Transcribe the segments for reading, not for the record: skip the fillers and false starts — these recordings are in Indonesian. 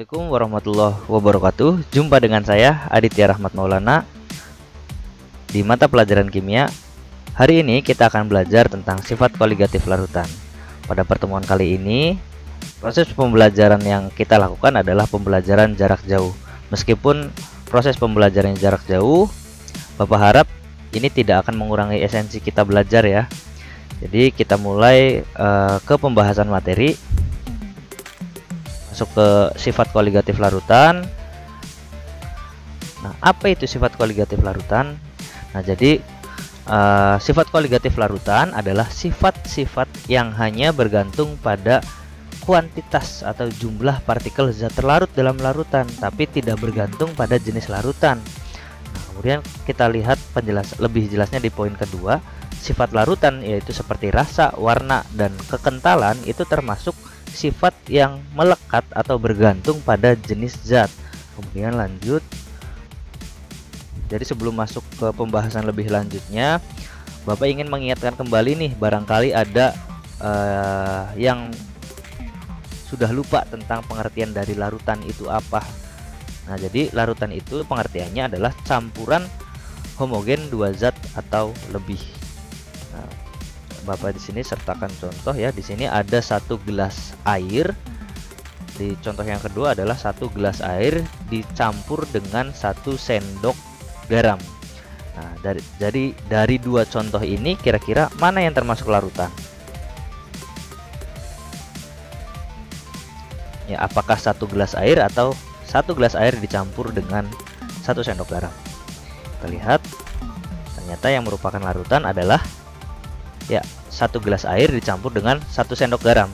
Assalamualaikum warahmatullahi wabarakatuh. Jumpa dengan saya Aditya Rahmat Maulana di mata pelajaran kimia. Hari ini kita akan belajar tentang sifat koligatif larutan. Pada pertemuan kali ini, proses pembelajaran yang kita lakukan adalah pembelajaran jarak jauh. Meskipun proses pembelajaran jarak jauh, Bapak harap ini tidak akan mengurangi esensi kita belajar ya. Jadi kita mulai ke pembahasan materi. Masuk ke sifat koligatif larutan. Nah, apa itu sifat koligatif larutan? Nah, jadi sifat koligatif larutan adalah sifat-sifat yang hanya bergantung pada kuantitas atau jumlah partikel zat terlarut dalam larutan, tapi tidak bergantung pada jenis larutan. Nah, kemudian kita lihat lebih jelasnya di poin kedua. Sifat larutan yaitu seperti rasa, warna, dan kekentalan itu termasuk sifat yang melekat atau bergantung pada jenis zat. Kemudian lanjut. Jadi sebelum masuk ke pembahasan lebih lanjutnya, Bapak ingin mengingatkan kembali nih, barangkali ada yang sudah lupa tentang pengertian dari larutan itu apa. Nah, jadi larutan itu pengertiannya adalah campuran homogen dua zat atau lebih. Nah, Bapak di sini sertakan contoh ya. Di sini ada 1 gelas air. Di contoh yang kedua adalah 1 gelas air dicampur dengan 1 sendok garam. Nah, dari dua contoh ini kira-kira mana yang termasuk larutan? Ya, apakah 1 gelas air atau 1 gelas air dicampur dengan 1 sendok garam? Kita lihat, ternyata yang merupakan larutan adalah ya 1 gelas air dicampur dengan 1 sendok garam.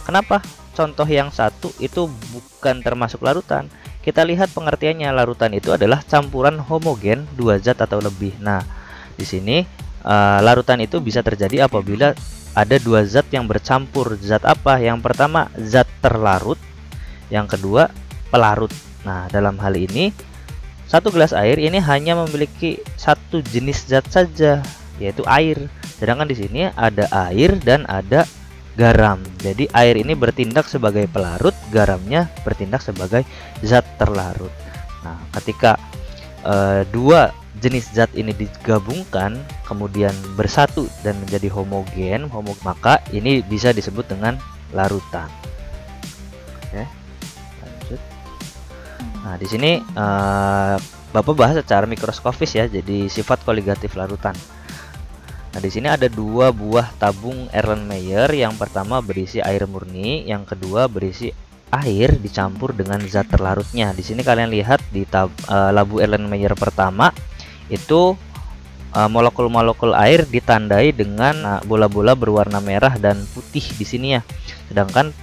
Kenapa contoh yang satu itu bukan termasuk larutan? Kita lihat pengertiannya, larutan itu adalah campuran homogen dua zat atau lebih. Nah, di sini larutan itu bisa terjadi apabila ada dua zat yang bercampur. Zat apa? Yang pertama zat terlarut, yang kedua pelarut. Nah, dalam hal ini 1 gelas air ini hanya memiliki satu jenis zat saja, yaitu air. Sedangkan di sini ada air dan ada garam. Jadi air ini bertindak sebagai pelarut, garamnya bertindak sebagai zat terlarut. Nah, ketika dua jenis zat ini digabungkan kemudian bersatu dan menjadi homogen, maka ini bisa disebut dengan larutan. Oke, lanjut. Nah, di sini Bapak bahas secara mikroskopis ya, jadi sifat koligatif larutan. Nah, di sini ada 2 buah tabung Erlenmeyer. Yang pertama berisi air murni, yang kedua berisi air dicampur dengan zat terlarutnya. Di sini kalian lihat di labu Erlenmeyer pertama itu molekul-molekul air ditandai dengan bola-bola berwarna merah dan putih di sini ya. Sedangkan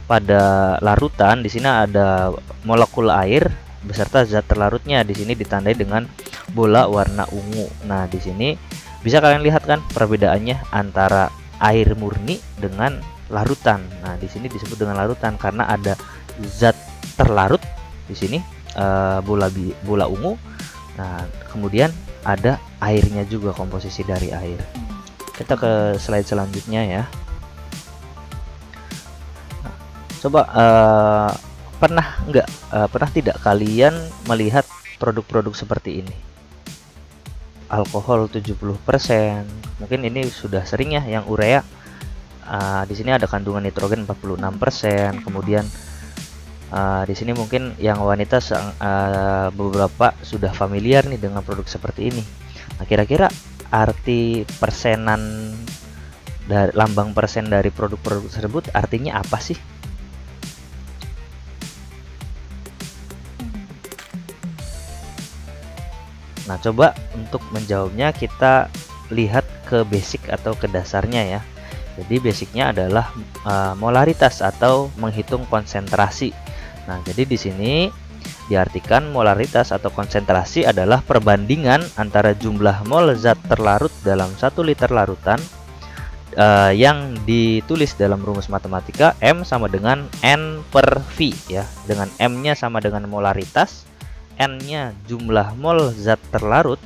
pada larutan di sini ada molekul air beserta zat terlarutnya. Di sini ditandai dengan bola warna ungu. Nah, di sini bisa kalian lihat kan perbedaannya antara air murni dengan larutan. Nah, di sini disebut dengan larutan karena ada zat terlarut di sini, bola ungu. Nah, kemudian ada airnya juga, komposisi dari air. Kita ke slide selanjutnya ya. Nah, coba pernah tidak kalian melihat produk-produk seperti ini? Alkohol 70%, mungkin ini sudah sering ya. Yang urea, di sini ada kandungan nitrogen 46%. Kemudian di sini mungkin yang wanita beberapa sudah familiar nih dengan produk seperti ini. Nah, kira-kira arti persenan dari lambang persen dari produk-produk tersebut artinya apa sih? Nah, coba untuk menjawabnya kita lihat ke basic atau ke dasarnya ya. Jadi basicnya adalah molaritas atau menghitung konsentrasi. Nah, jadi di sini diartikan molaritas atau konsentrasi adalah perbandingan antara jumlah mol zat terlarut dalam 1 liter larutan yang ditulis dalam rumus matematika M sama dengan N per V ya. Dengan M-nya sama dengan molaritas, N-nya jumlah mol zat terlarut,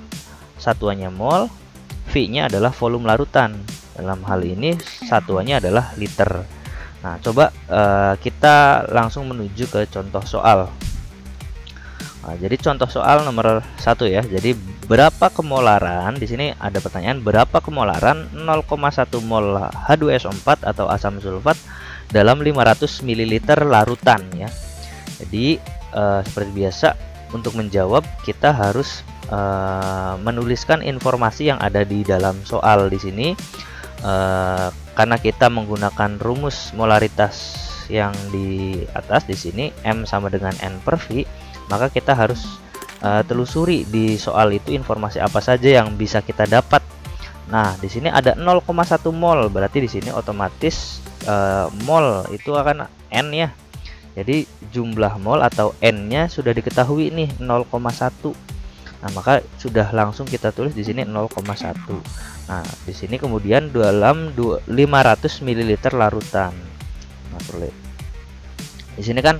satuannya mol, V-nya adalah volume larutan. Dalam hal ini satuannya adalah liter. Nah, coba kita langsung menuju ke contoh soal. Nah, jadi contoh soal nomor 1 ya. Jadi berapa kemolaran? Di sini ada pertanyaan, berapa kemolaran 0,1 mol H2SO4 atau asam sulfat dalam 500 ml larutan ya. Jadi seperti biasa, untuk menjawab kita harus menuliskan informasi yang ada di dalam soal di sini. Karena kita menggunakan rumus molaritas yang di atas di sini, M sama dengan N per V, maka kita harus telusuri di soal itu informasi apa saja yang bisa kita dapat. Nah, di sini ada 0,1 mol, berarti di sini otomatis mol itu akan N ya. Jadi jumlah mol atau N-nya sudah diketahui nih 0,1. Nah, maka sudah langsung kita tulis di sini 0,1. Nah, di sini kemudian dalam 500 ml larutan. Nah, di sini kan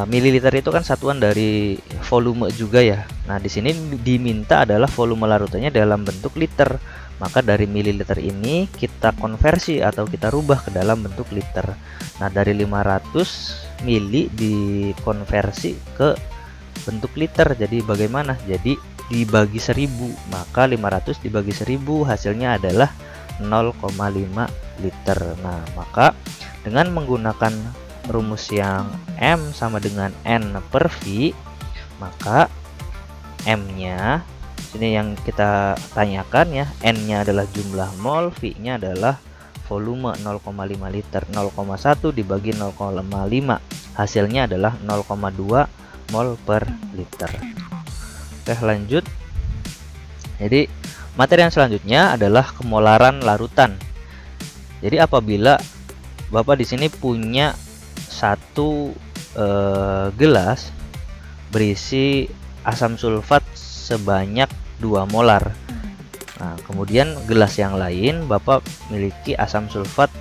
mililiter itu kan satuan dari volume juga ya. Nah, di sini diminta adalah volume larutannya dalam bentuk liter. Maka dari mililiter ini kita konversi atau kita rubah ke dalam bentuk liter. Nah, dari 500 mili dikonversi ke bentuk liter. Jadi bagaimana? Jadi dibagi 1000, maka 500 dibagi 1000 hasilnya adalah 0,5 liter. Nah, maka dengan menggunakan rumus yang M sama dengan N per V, maka M-nya ini yang kita tanyakan ya, N-nya adalah jumlah mol, V-nya adalah volume 0,5 liter. 0,1 dibagi 0,5 hasilnya adalah 0,2 mol per liter. Oke, lanjut. Jadi materi yang selanjutnya adalah kemolaran larutan. Jadi apabila Bapak di sini punya satu gelas berisi asam sulfat sebanyak 2 molar. Nah, kemudian gelas yang lain Bapak miliki asam sulfat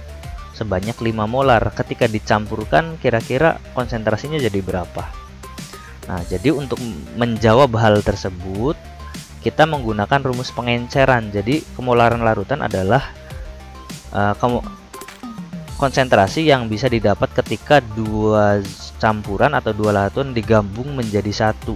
sebanyak 5 molar. Ketika dicampurkan kira-kira konsentrasinya jadi berapa? Nah, jadi untuk menjawab hal tersebut kita menggunakan rumus pengenceran. Jadi kemolaran larutan adalah konsentrasi yang bisa didapat ketika dua campuran atau dua larutan digabung menjadi satu.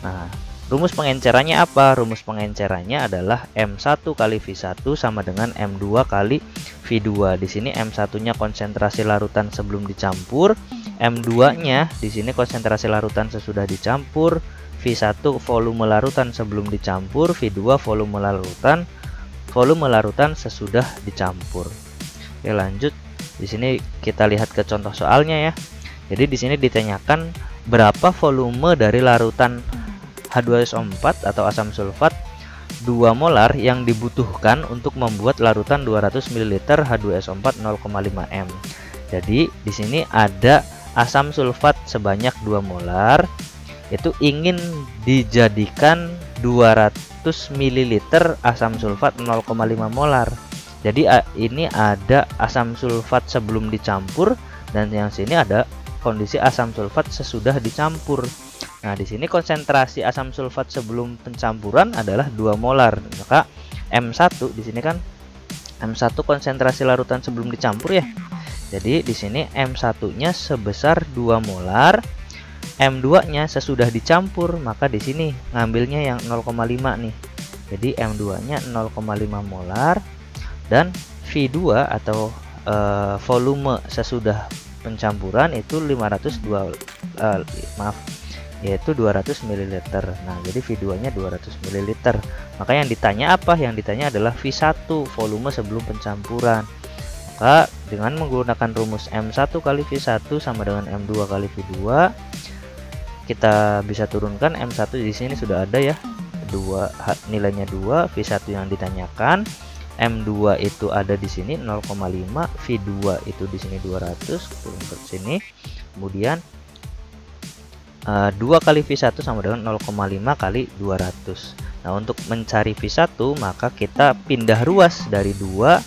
Nah, rumus pengencerannya apa? Rumus pengencerannya adalah M1 kali V1 sama dengan M2 kali V2. Di sini M1-nya konsentrasi larutan sebelum dicampur, M2-nya di sini konsentrasi larutan sesudah dicampur, V1 volume larutan sebelum dicampur, V2 volume larutan sesudah dicampur. Oke, lanjut. Di sini kita lihat ke contoh soalnya ya. Jadi di sini ditanyakan berapa volume dari larutan H2SO4 atau asam sulfat 2 molar yang dibutuhkan untuk membuat larutan 200 ml H2SO4 0,5 m. Jadi di sini ada asam sulfat sebanyak 2 molar itu ingin dijadikan 200 ml asam sulfat 0,5 molar. Jadi ini ada asam sulfat sebelum dicampur dan yang sini ada kondisi asam sulfat sesudah dicampur. Nah, di sini konsentrasi asam sulfat sebelum pencampuran adalah 2 molar. Maka M1 di sini kan M1 konsentrasi larutan sebelum dicampur ya. Jadi di sini M1-nya sebesar 2 molar, M2-nya sesudah dicampur, maka di sini ngambilnya yang 0,5 nih. Jadi M2-nya 0,5 molar dan V2 atau volume sesudah pencampuran itu 200 ml. Nah, jadi V2-nya 200 ml. Maka yang ditanya apa? Yang ditanya adalah V1, volume sebelum pencampuran. Maka dengan menggunakan rumus M1 kali V1 sama dengan M2 kali V2, kita bisa turunkan M1 di sini sudah ada ya. Nilainya 2, V1 yang ditanyakan. M2 itu ada di sini 0,5, V2 itu di sini 200, turun ke sini. Kemudian 2 kali V1 sama dengan 0,5 kali 200. Nah, untuk mencari V1 maka kita pindah ruas dari 2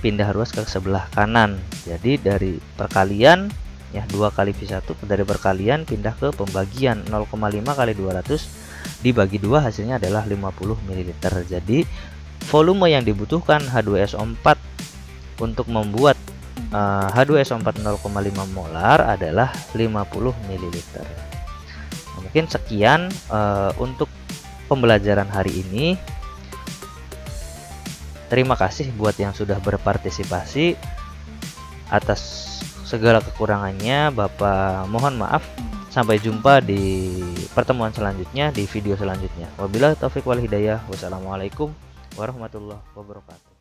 pindah ruas ke sebelah kanan. Jadi dari perkalian ya 2 kali V1 dari perkalian pindah ke pembagian 0,5 kali 200 dibagi 2 hasilnya adalah 50 ml. Jadi volume yang dibutuhkan H2SO4 untuk membuat H2SO4 0,5 molar adalah 50 ml. Nah, mungkin sekian untuk pembelajaran hari ini. Terima kasih buat yang sudah berpartisipasi. Atas segala kekurangannya Bapak mohon maaf. Sampai jumpa di pertemuan selanjutnya, di video selanjutnya. Wabillahi taufik wal hidayah. Wassalamualaikum warahmatullahi wabarakatuh.